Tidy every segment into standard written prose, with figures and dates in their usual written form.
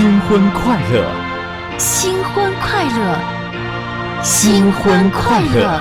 新婚快乐，新婚快乐，新婚快乐。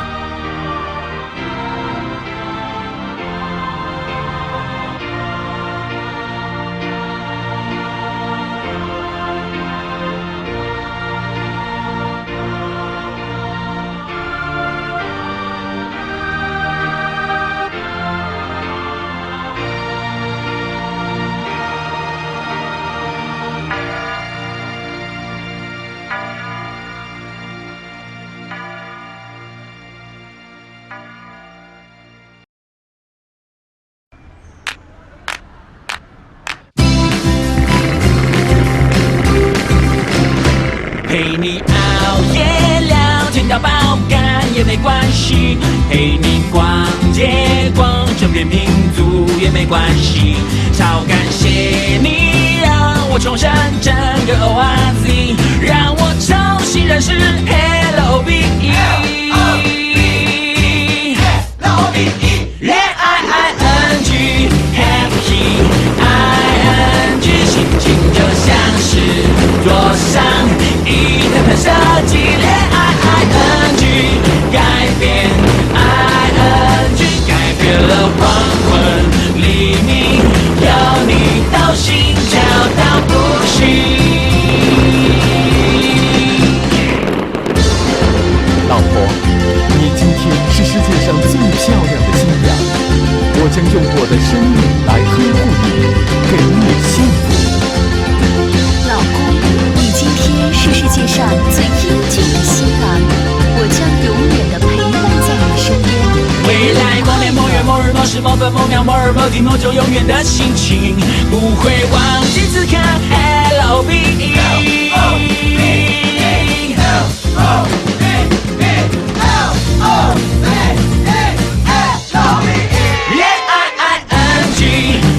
陪你熬夜聊天到爆肝也没关系，陪你逛街逛整片民族也没关系，超感谢你让我重生整个 ORZ， 让我重新认识 LOVE， 恋爱 ING Happy ING， 心情就像是坐上一台喷射机，恋爱 ING 改变 ING， 改变了黄昏黎明，有你到心跳到不行。老婆，你今天是世界上最漂亮的新娘，我将用我的生命来呵护你，给你幸福。老公，你今天是世界上最英俊的新郎，我将永远的陪伴在你身边。未来某年某月某日某时某分某秒某日某地某就永远的心情，不会忘记此刻 LOVE。恋爱 ING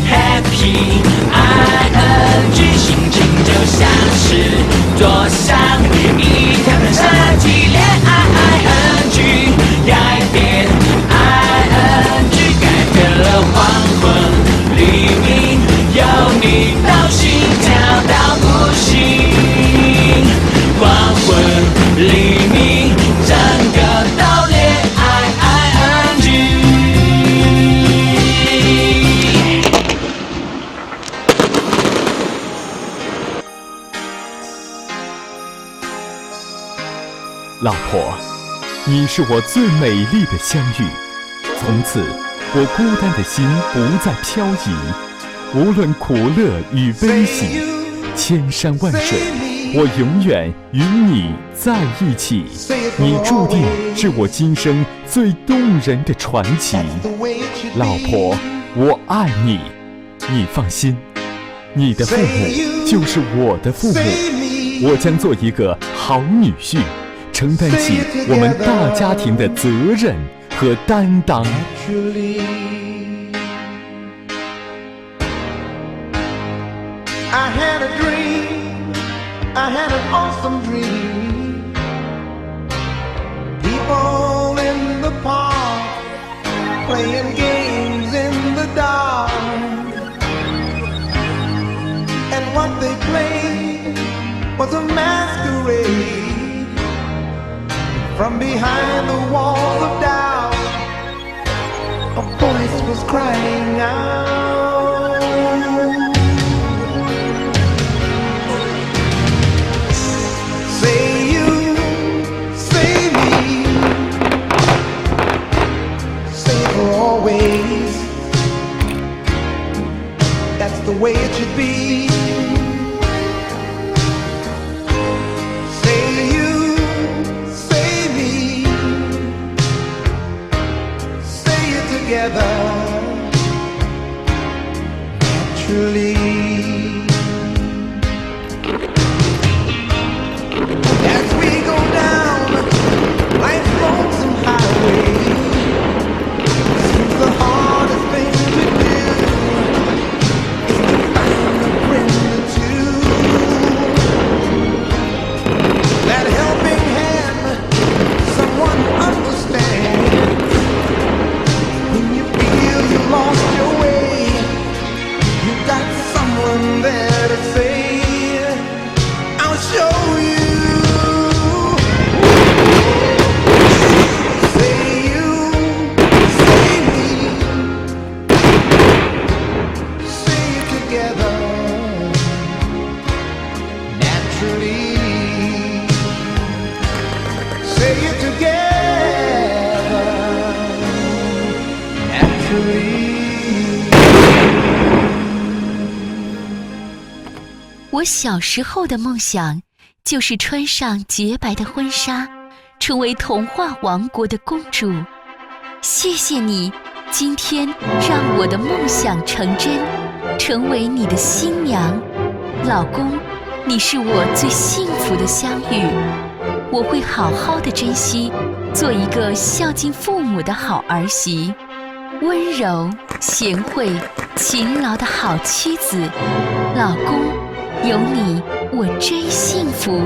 Happy ING， 心情就像是坐上一台喷射机，恋爱 ING 改变 ING， 改变了黄昏黎明，有你到心跳到不行，黄昏黎明整个都恋爱 ING。老婆，你是我最美丽的相遇，从此我孤单的心不再漂移，无论苦乐与悲喜，千山万水，我永远与你在一起。你注定是我今生最动人的传奇。老婆，我爱你，你放心，你的父母就是我的父母，我将做一个好女婿，承担起我们大家庭的责任和担当。I had a dream, I had an awesome dream. People in the park, playing games in the dark. And what they played was a masquerade. From behind the walls of doubt, a voice was crying out. Say you, say me, say for always. That's the way it should be. Say you, say me, say it together, naturally. As we go down life's lonesome highway, seems the hardest thing to do is to find a friend or two. That helping hand, someone who understands. When you feel you lost your way, you got 我小时候的梦想就是穿上洁白的婚纱，成为童话王国的公主。谢谢你，今天让我的梦想成真，成为你的新娘。老公，你是我最幸福的相遇，我会好好的珍惜，做一个孝敬父母的好儿媳，温柔、贤惠、勤劳的好妻子。老公，有你，我真幸福。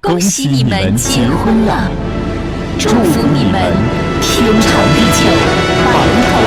恭喜你们结婚了，祝福你们天长地久，白头